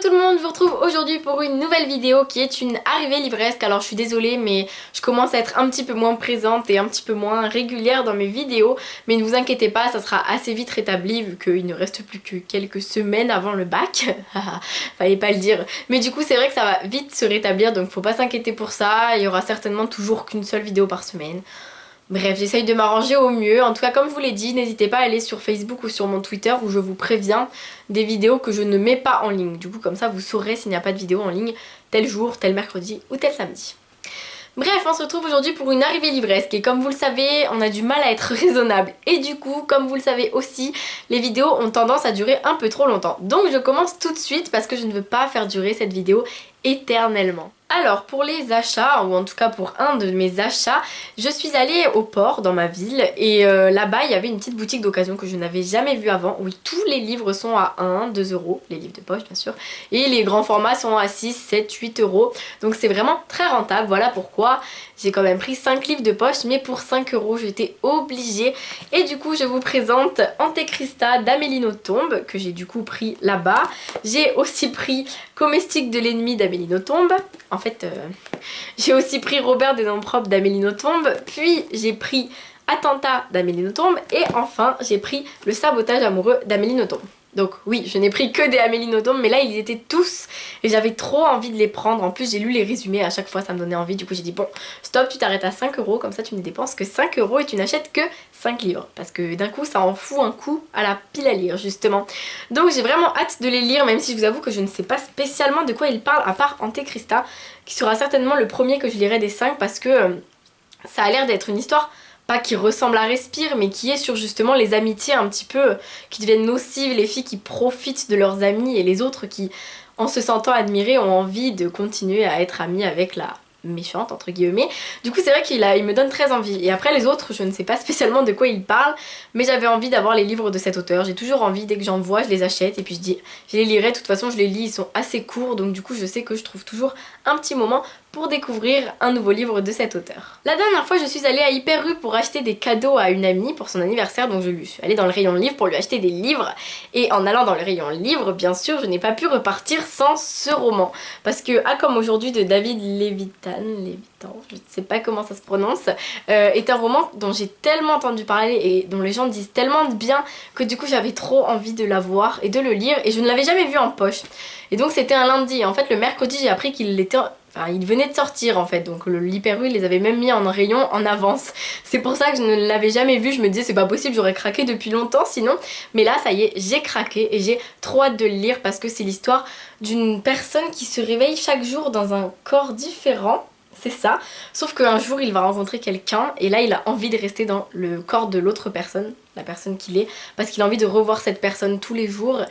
Hello tout le monde, je vous retrouve aujourd'hui pour une nouvelle vidéo qui est une arrivée livresque. Alors je suis désolée mais je commence à être un petit peu moins présente et un petit peu moins régulière dans mes vidéos. Mais ne vous inquiétez pas, ça sera assez vite rétabli vu qu'il ne reste plus que quelques semaines avant le bac. Fallait pas le dire. Mais du coup c'est vrai que ça va vite se rétablir donc faut pas s'inquiéter pour ça. Il y aura certainement toujours qu'une seule vidéo par semaine. Bref, j'essaye de m'arranger au mieux. En tout cas, comme je vous l'ai dit, n'hésitez pas à aller sur Facebook ou sur mon Twitter où je vous préviens des vidéos que je ne mets pas en ligne. Du coup, comme ça, vous saurez s'il n'y a pas de vidéo en ligne tel jour, tel mercredi ou tel samedi. Bref, on se retrouve aujourd'hui pour une arrivée livresque et comme vous le savez, on a du mal à être raisonnable. Et du coup, comme vous le savez aussi, les vidéos ont tendance à durer un peu trop longtemps. Donc je commence tout de suite parce que je ne veux pas faire durer cette vidéo éternellement. Alors pour les achats, ou en tout cas pour un de mes achats, je suis allée au port dans ma ville et là-bas il y avait une petite boutique d'occasion que je n'avais jamais vue avant où tous les livres sont à 1, 2 euros, les livres de poche bien sûr, et les grands formats sont à 6, 7, 8 euros. Donc c'est vraiment très rentable, voilà pourquoi j'ai quand même pris 5 livres de poche mais pour 5 euros j'étais obligée. Et du coup je vous présente Antéchrista d'Amélie Nothomb que j'ai du coup pris là-bas. J'ai aussi pris Comestique de l'ennemi d'Amélie Nothomb. En fait, j'ai aussi pris Robert des noms propres d'Amélie Nothomb, puis j'ai pris Attentat d'Amélie Nothomb et enfin j'ai pris Le sabotage amoureux d'Amélie Nothomb. Donc oui, je n'ai pris que des Amélie Nothomb, mais là ils étaient tous et j'avais trop envie de les prendre. En plus j'ai lu les résumés, à chaque fois ça me donnait envie. Du coup j'ai dit bon, stop, tu t'arrêtes à 5 euros, comme ça tu ne dépenses que 5 euros et tu n'achètes que 5 livres. Parce que d'un coup ça en fout un coup à la pile à lire justement. Donc j'ai vraiment hâte de les lire, même si je vous avoue que je ne sais pas spécialement de quoi ils parlent à part Antéchrista, qui sera certainement le premier que je lirai des 5 parce que ça a l'air d'être une histoire pas qui ressemble à Respire, mais qui est sur justement les amitiés un petit peu qui deviennent nocives, les filles qui profitent de leurs amis et les autres qui, en se sentant admirées, ont envie de continuer à être amies avec la méchante entre guillemets. Du coup c'est vrai qu'il me donne très envie. Et après les autres, je ne sais pas spécialement de quoi ils parlent, mais j'avais envie d'avoir les livres de cet auteur. J'ai toujours envie, dès que j'en vois, je les achète et puis je dis je les lirai. De toute façon je les lis, ils sont assez courts, donc du coup je sais que je trouve toujours un petit moment pour découvrir un nouveau livre de cet auteur. La dernière fois je suis allée à Hyper U pour acheter des cadeaux à une amie pour son anniversaire, donc je lui suis allée dans le rayon livre pour lui acheter des livres et en allant dans le rayon livre bien sûr je n'ai pas pu repartir sans ce roman parce que comme aujourd'hui de David Levitan, je ne sais pas comment ça se prononce, est un roman dont j'ai tellement entendu parler et dont les gens disent tellement de bien que du coup j'avais trop envie de l'avoir et de le lire et je ne l'avais jamais vu en poche. Et donc c'était un lundi et en fait le mercredi j'ai appris qu'il était... Enfin, il venait de sortir en fait, donc l'Hyper U les avait même mis en rayon en avance. C'est pour ça que je ne l'avais jamais vu, je me disais c'est pas possible, j'aurais craqué depuis longtemps sinon. Mais là ça y est, j'ai craqué et j'ai trop hâte de le lire parce que c'est l'histoire d'une personne qui se réveille chaque jour dans un corps différent. C'est ça, sauf qu'un jour il va rencontrer quelqu'un et là il a envie de rester dans le corps de l'autre personne, la personne qu'il est, parce qu'il a envie de revoir cette personne tous les jours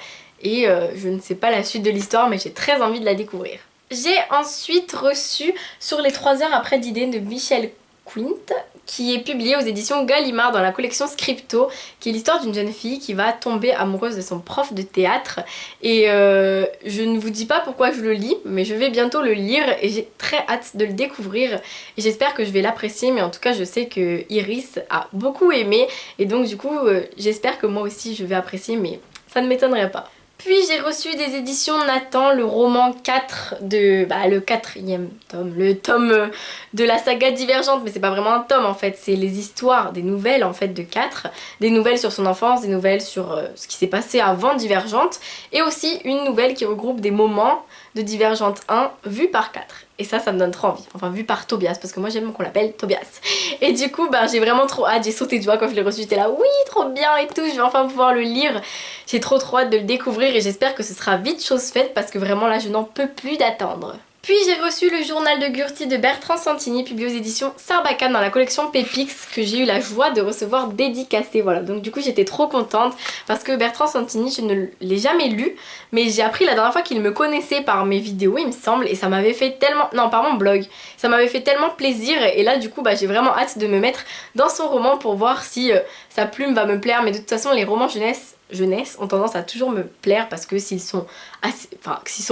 et je ne sais pas la suite de l'histoire mais j'ai très envie de la découvrir. J'ai ensuite reçu Sur les 3 heures après d'idées de Michel Quint, qui est publié aux éditions Gallimard dans la collection Scripto, qui est l'histoire d'une jeune fille qui va tomber amoureuse de son prof de théâtre. Et je ne vous dis pas pourquoi je le lis, mais je vais bientôt le lire et j'ai très hâte de le découvrir. Et j'espère que je vais l'apprécier, mais en tout cas je sais que Iris a beaucoup aimé. Et donc du coup j'espère que moi aussi je vais apprécier, mais ça ne m'étonnerait pas. Puis j'ai reçu des éditions Nathan, le roman 4 de... le 4e tome, le tome de la saga Divergente, mais c'est pas vraiment un tome en fait, c'est les histoires, des nouvelles en fait de 4, des nouvelles sur son enfance, des nouvelles sur ce qui s'est passé avant Divergente, et aussi une nouvelle qui regroupe des moments de Divergente 1 vus par 4. Et ça me donne trop envie, enfin vu par Tobias, parce que moi j'aime qu'on l'appelle Tobias. Et du coup j'ai vraiment trop hâte, j'ai sauté de joie quand je l'ai reçu, j'étais là oui trop bien et tout, je vais enfin pouvoir le lire. J'ai trop hâte de le découvrir et j'espère que ce sera vite chose faite parce que vraiment là je n'en peux plus d'attendre. Puis j'ai reçu le journal de Gurty de Bertrand Santini publié aux éditions Sarbacane dans la collection Pépix que j'ai eu la joie de recevoir dédicacé. Voilà, donc du coup j'étais trop contente parce que Bertrand Santini je ne l'ai jamais lu mais j'ai appris la dernière fois qu'il me connaissait par mes vidéos il me semble et ça m'avait fait tellement... Non par mon blog, ça m'avait fait tellement plaisir et là du coup j'ai vraiment hâte de me mettre dans son roman pour voir si sa plume va me plaire mais de toute façon les romans jeunesse ont tendance à toujours me plaire parce que s'ils sont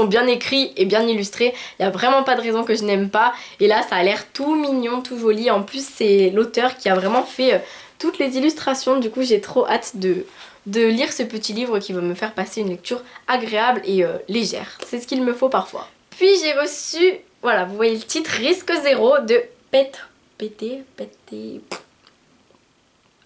bien écrits et bien illustrés, il n'y a vraiment pas de raison que je n'aime pas. Et là ça a l'air tout mignon, tout joli. En plus c'est l'auteur qui a vraiment fait toutes les illustrations. Du coup j'ai trop hâte de lire ce petit livre qui va me faire passer une lecture agréable et légère. C'est ce qu'il me faut parfois. Puis j'ai reçu, voilà, vous voyez le titre, Risque Zéro de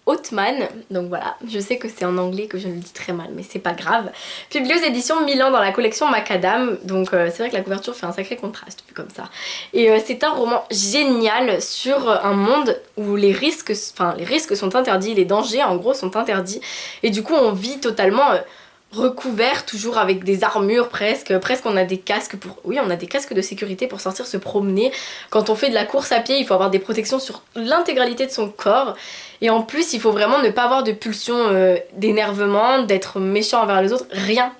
Othman, donc voilà, je sais que c'est en anglais que je le dis très mal, mais c'est pas grave. Publié aux éditions Milan dans la collection Macadam, donc c'est vrai que la couverture fait un sacré contraste vu comme ça. Et c'est un roman génial sur un monde où les risques sont interdits, les dangers en gros sont interdits, et du coup on vit totalement recouvert, toujours avec des armures presque on a des casques on a des casques de sécurité pour sortir se promener. Quand on fait de la course à pied, il faut avoir des protections sur l'intégralité de son corps, et en plus il faut vraiment ne pas avoir de pulsion d'énervement, d'être méchant envers les autres, rien.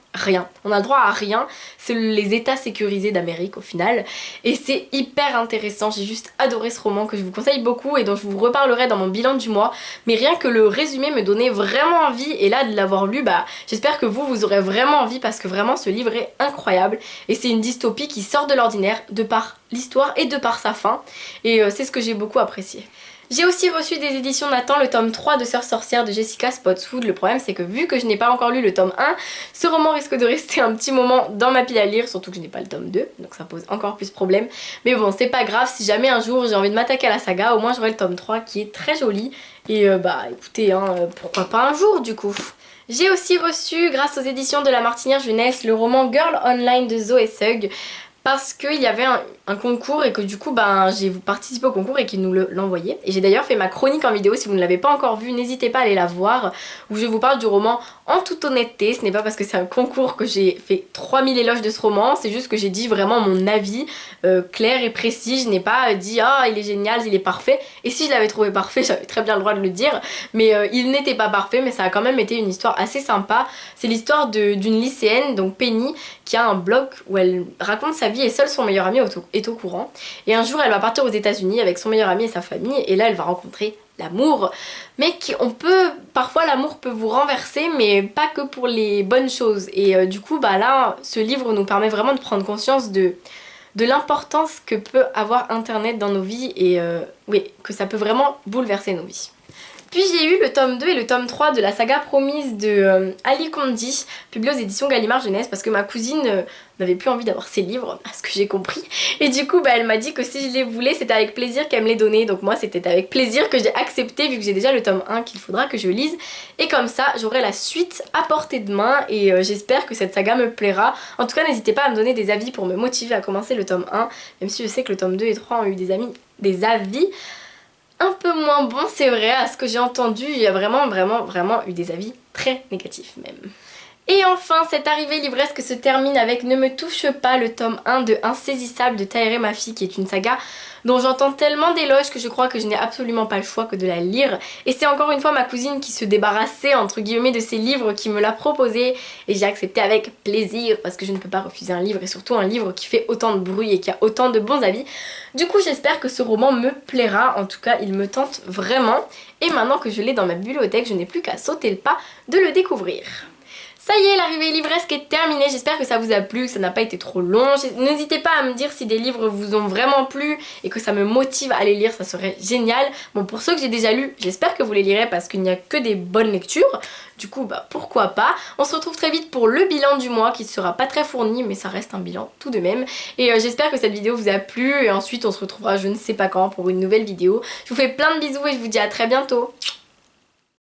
On a le droit à rien, c'est les états sécurisés d'Amérique au final, et c'est hyper intéressant. J'ai juste adoré ce roman que je vous conseille beaucoup et dont je vous reparlerai dans mon bilan du mois, mais rien que le résumé me donnait vraiment envie, et là de l'avoir lu, j'espère que vous aurez vraiment envie, parce que vraiment ce livre est incroyable, et c'est une dystopie qui sort de l'ordinaire de par l'histoire et de par sa fin, et c'est ce que j'ai beaucoup apprécié. J'ai aussi reçu des éditions Nathan le tome 3 de Sœur sorcière de Jessica Spotswood. Le problème c'est que vu que je n'ai pas encore lu le tome 1, ce roman risque de rester un petit moment dans ma pile à lire, surtout que je n'ai pas le tome 2, donc ça pose encore plus problème. Mais bon, c'est pas grave, si jamais un jour j'ai envie de m'attaquer à la saga, au moins j'aurai le tome 3 qui est très joli. Et écoutez, pourquoi pas un jour du coup. J'ai aussi reçu, grâce aux éditions de la Martinière Jeunesse, le roman Girl Online de Zoé Sugg, parce qu'il y avait un concours et que du coup j'ai participé au concours et qu'il nous l'envoyait. Et j'ai d'ailleurs fait ma chronique en vidéo, si vous ne l'avez pas encore vue, n'hésitez pas à aller la voir, où je vous parle du roman en toute honnêteté. Ce n'est pas parce que c'est un concours que j'ai fait 3000 éloges de ce roman, c'est juste que j'ai dit vraiment mon avis clair et précis. Je n'ai pas dit ah il est génial, il est parfait, et si je l'avais trouvé parfait j'avais très bien le droit de le dire, mais il n'était pas parfait, mais ça a quand même été une histoire assez sympa. C'est l'histoire d'une lycéenne, donc Penny, qui a un blog où elle raconte sa vie, et seul son meilleur ami est au courant. Et un jour elle va partir aux États-Unis avec son meilleur ami et sa famille, et là elle va rencontrer l'amour, mais parfois l'amour peut vous renverser, mais pas que pour les bonnes choses. Et du coup là ce livre nous permet vraiment de prendre conscience de l'importance que peut avoir internet dans nos vies, et oui, que ça peut vraiment bouleverser nos vies. Puis j'ai eu le tome 2 et le tome 3 de la saga promise de Ali Kondi, publié aux éditions Gallimard Jeunesse, parce que ma cousine n'avait plus envie d'avoir ses livres, à ce que j'ai compris. Et du coup elle m'a dit que si je les voulais, c'était avec plaisir qu'elle me les donnait. Donc moi c'était avec plaisir que j'ai accepté, vu que j'ai déjà le tome 1 qu'il faudra que je lise. Et comme ça j'aurai la suite à portée de main, et j'espère que cette saga me plaira. En tout cas n'hésitez pas à me donner des avis pour me motiver à commencer le tome 1, même si je sais que le tome 2 et 3 ont eu des avis un peu moins bon, c'est vrai, à ce que j'ai entendu, il y a vraiment eu des avis très négatifs même. Et enfin, cette arrivée livresque se termine avec Ne me touche pas, le tome 1 de Insaisissable de Tahereh Mafi, qui est une saga dont j'entends tellement d'éloges que je crois que je n'ai absolument pas le choix que de la lire. Et c'est encore une fois ma cousine qui se débarrassait entre guillemets de ses livres qui me l'a proposé, et j'ai accepté avec plaisir, parce que je ne peux pas refuser un livre, et surtout un livre qui fait autant de bruit et qui a autant de bons avis. Du coup j'espère que ce roman me plaira, en tout cas il me tente vraiment, et maintenant que je l'ai dans ma bibliothèque, je n'ai plus qu'à sauter le pas de le découvrir. Ça y est, l'arrivée livresque est terminée, j'espère que ça vous a plu, que ça n'a pas été trop long. N'hésitez pas à me dire si des livres vous ont vraiment plu et que ça me motive à les lire, ça serait génial. Bon, pour ceux que j'ai déjà lus, j'espère que vous les lirez, parce qu'il n'y a que des bonnes lectures. Du coup, pourquoi pas. On se retrouve très vite pour le bilan du mois, qui sera pas très fourni, mais ça reste un bilan tout de même. Et j'espère que cette vidéo vous a plu, et ensuite on se retrouvera je ne sais pas quand pour une nouvelle vidéo. Je vous fais plein de bisous et je vous dis à très bientôt.